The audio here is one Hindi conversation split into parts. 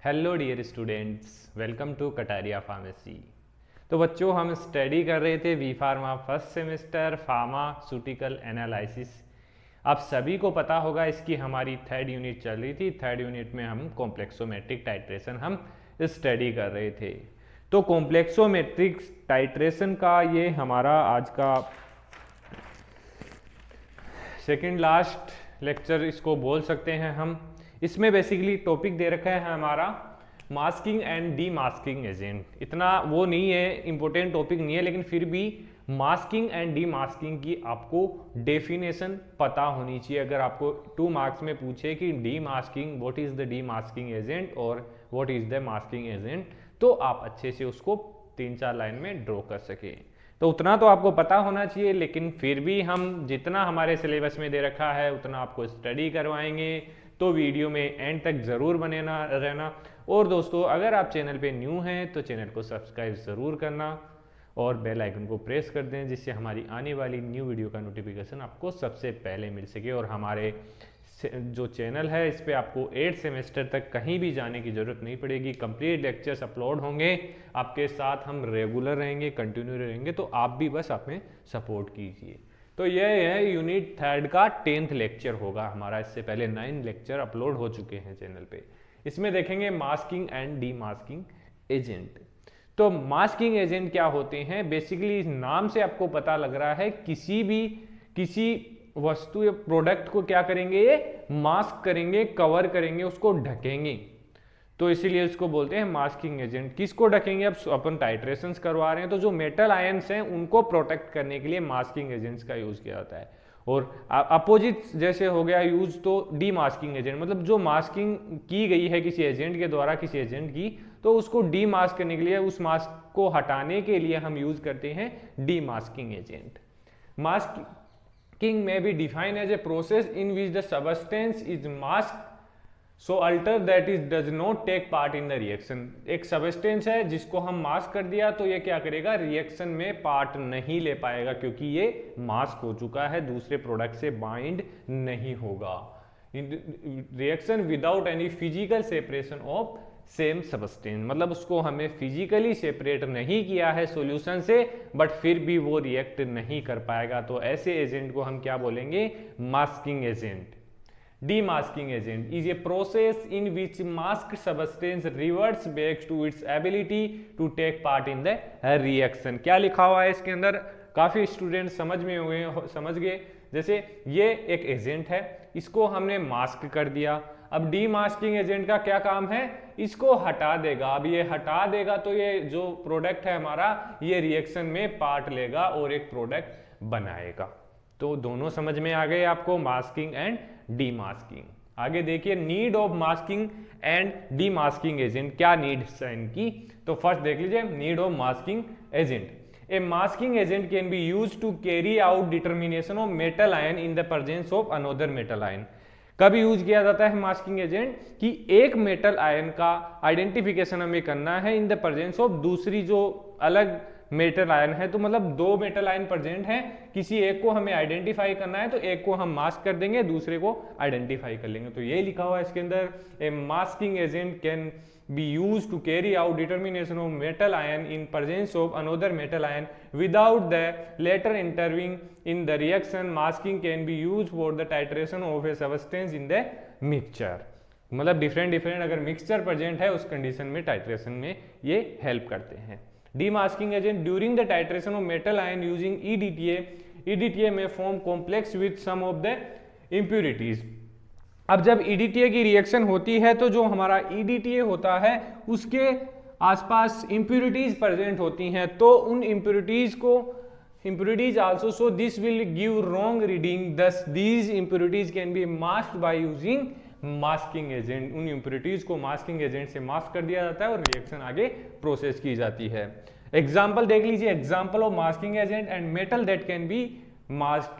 Hello dear students, welcome to Kataria pharmacy. तो बच्चों, हम स्टडी कर रहे थे B pharma first semester pharmaceutical analysis. आप सभी को पता होगा इसकी हमारी थर्ड यूनिट चल रही थी। थर्ड यूनिट में हम कॉम्प्लेक्सोमेट्रिक टाइट्रेशन हम स्टडी कर रहे थे। तो कॉम्प्लेक्सोमेट्रिक टाइट्रेशन का ये हमारा आज का सेकेंड लास्ट लेक्चर इसको बोल सकते हैं हम। इसमें बेसिकली टॉपिक दे रखा है हमारा masking and D masking agent. इतना वो नहीं है, इंपॉर्टेंट टॉपिक नहीं है, लेकिन फिर भी मास्किंग एंड डी मास्किंग की आपको डेफिनेशन पता होनी चाहिए। अगर आपको 2 मार्क्स में पूछे कि demasking, what is the demasking agent और what is the masking agent, तो आप अच्छे से उसको 3-4 लाइन में ड्रॉ कर सके। तो उतना तो आपको पता होना चाहिए, लेकिन फिर भी हम जितना हमारे सिलेबस में दे रखा है उतना आपको स्टडी करवाएंगे। तो वीडियो में एंड तक ज़रूर बने रहना। और दोस्तों, अगर आप चैनल पे न्यू हैं तो चैनल को सब्सक्राइब ज़रूर करना और बेल आइकन को प्रेस कर दें, जिससे हमारी आने वाली न्यू वीडियो का नोटिफिकेशन आपको सबसे पहले मिल सके। और हमारे जो चैनल है इस पर आपको 8 सेमेस्टर तक कहीं भी जाने की ज़रूरत नहीं पड़ेगी। कंप्लीट लेक्चर्स अपलोड होंगे, आपके साथ हम रेगुलर रहेंगे, कंटिन्यू रहेंगे। तो आप भी बस हमें सपोर्ट कीजिए। तो यह है यूनिट 3 का 10th लेक्चर होगा हमारा। इससे पहले 9 लेक्चर अपलोड हो चुके हैं चैनल पे। इसमें देखेंगे masking and D masking agent. तो मास्किंग एजेंट क्या होते हैं? बेसिकली इस नाम से आपको पता लग रहा है किसी वस्तु या प्रोडक्ट को क्या करेंगे, ये मास्क करेंगे, कवर करेंगे, उसको ढकेंगे। तो इसीलिए इसको बोलते हैं मास्किंग एजेंट। किसको ढकेंगे? अब अपन टाइट्रेशंस करवा रहे हैं, तो जो मेटल आयंस हैं उनको प्रोटेक्ट करने के लिए मास्किंग एजेंट्स का यूज किया जाता है। और अपोजिट जैसे हो गया यूज तो डी मास्किंग एजेंट, मतलब जो मास्किंग की गई है किसी एजेंट के द्वारा, किसी एजेंट की, तो उसको डी मास्क करने के लिए, उस मास्क को हटाने के लिए हम यूज करते हैं डी मास्किंग एजेंट। मास्किंग में भी define as a process in which the substance is mask so alter that is does not take part in the reaction. एक सबस्टेंस है जिसको हम मास्क कर दिया, तो ये क्या करेगा, रिएक्शन में पार्ट नहीं ले पाएगा, क्योंकि ये मास्क हो चुका है, दूसरे प्रोडक्ट से बाइंड नहीं होगा। Reaction without any physical separation of same substance, मतलब उसको हमें फिजिकली सेपरेट नहीं किया है सॉल्यूशन से, बट फिर भी वो रिएक्ट नहीं कर पाएगा। तो ऐसे एजेंट को हम क्या बोलेंगे? Masking agent. Demasking agent is a process in which masked substance reverts back to its ability to take part in the reaction। क्या लिखा हुआ है इसके अंदर? काफी स्टूडेंट समझ गए। जैसे ये एक एजेंट है, इसको हमने मास्क कर दिया। अब डीमास्किंग एजेंट का क्या काम है? इसको हटा देगा। अब ये हटा देगा तो ये जो प्रोडक्ट है हमारा, ये रिएक्शन में पार्ट लेगा और एक प्रोडक्ट बनाएगा। तो दोनों समझ में आ गए आपको, मास्किंग एंड डीमास्किंग। आगे देखिए, need of masking and demasking agent. क्या नीड्स है इनकी? तो फर्स्ट देख लीजिए, need of masking agent. A masking agent can be used to carry out determination of metal ion in the presence of another metal ion. कब यूज किया जाता है मास्किंग एजेंट? कि एक मेटल आयन का आइडेंटिफिकेशन हमें करना है इन द प्रेजेंस ऑफ दूसरी जो अलग मेटल आयन है। तो मतलब 2 मेटल आयन प्रेजेंट हैं, किसी एक को हमें आइडेंटिफाई करना है, तो एक को हम मास्क कर देंगे, दूसरे को आइडेंटिफाई कर लेंगे। तो ये लिखा हुआ है इसके अंदर, a masking agent can be used to carry out determination of metal ion in presence of another metal ion without the latter intervening in the reaction. Masking can be used for the titration of a substance in the mixture. मतलब डिफरेंट अगर मिक्सचर प्रेजेंट है उस कंडीशन में टाइट्रेशन में ये हेल्प करते हैं। Demasking agent during the titration of metal ion using EDTA may form complex with some of the impurities। अब जब EDTA की रिएक्शन होती है तो जो हमारा EDTA होता है उसके आसपास impurities प्रेजेंट होती हैं, तो उन impurities also, so this will give wrong reading, thus these impurities can be masked by using masking agent. उन इम्प्योरिटीज को मास्किंग एजेंट से मास्क कर दिया जाता है और रिएक्शन आगे प्रोसेस की जाती है। एग्जांपल देख लीजिए, example of masking agent and metal that can be mask.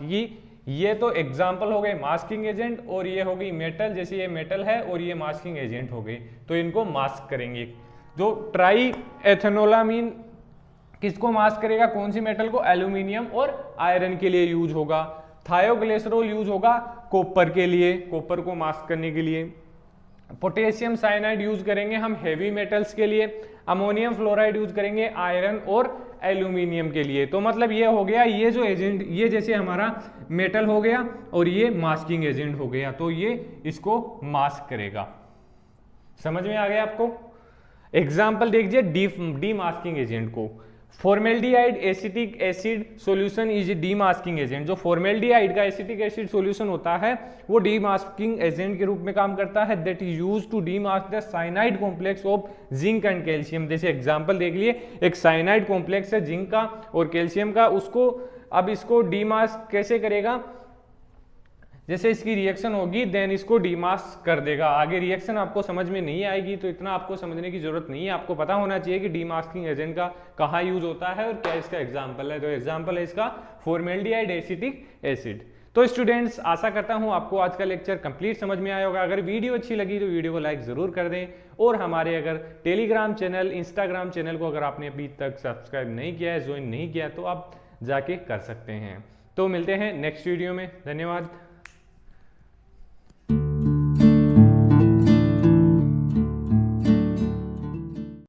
ये तो एग्जांपल हो गए मास्किंग एजेंट, और ये हो गई मेटल, जैसे ये मेटल है और ये मास्किंग एजेंट हो गई, तो इनको मास्क करेंगे। जो ट्राई एथेनोलामीन किसको मास्क करेगा? कौन सी मेटल को? एल्यूमिनियम और आयरन के लिए यूज होगा। थायोग्लिसरॉल यूज होगा कॉपर के लिए, कॉपर को मास्क करने के लिए। पोटेशियम साइनाइड यूज करेंगे हम हेवी मेटल्स के लिए, अमोनियम फ्लोराइड यूज करेंगे आयरन और एल्यूमिनियम के लिए। तो मतलब ये हो गया, ये जो एजेंट, ये जैसे हमारा मेटल हो गया और ये मास्किंग एजेंट हो गया, तो ये इसको मास्क करेगा। समझ में आ गया आपको? एग्जाम्पल देखिए डी मास्किंग एजेंट को, formaldehyde acetic acid solution is D masking agent. जो फॉर्मेल्डिहाइड का एसिटिक एसिड सॉल्यूशन होता है वो डी मास्किंग एजेंट के रूप में काम करता है, that is used to demask the cyanide complex of zinc and calcium. जैसे एग्जांपल देख लिए, एक साइनाइड कॉम्प्लेक्स है जिंक का और कैल्शियम का, उसको अब इसको डी मास्क कैसे करेगा, जैसे इसकी रिएक्शन होगी देन इसको डीमास्क कर देगा। आगे रिएक्शन आपको समझ में नहीं आएगी तो इतना आपको समझने की जरूरत नहीं है, आपको पता होना चाहिए कि डीमास्किंग एजेंट का कहाँ यूज होता है और क्या इसका एग्जाम्पल है। तो एग्जाम्पल है इसका फॉर्मेल्डिहाइड एसिटिक एसिड। तो स्टूडेंट्स आशा करता हूं आपको आज का लेक्चर कंप्लीट समझ में आया होगा। अगर वीडियो अच्छी लगी तो वीडियो को लाइक जरूर कर दें और हमारे अगर टेलीग्राम चैनल, इंस्टाग्राम चैनल को अगर आपने अभी तक सब्सक्राइब नहीं किया है, ज्वाइन नहीं किया तो आप जाके कर सकते हैं। तो मिलते हैं नेक्स्ट वीडियो में, धन्यवाद।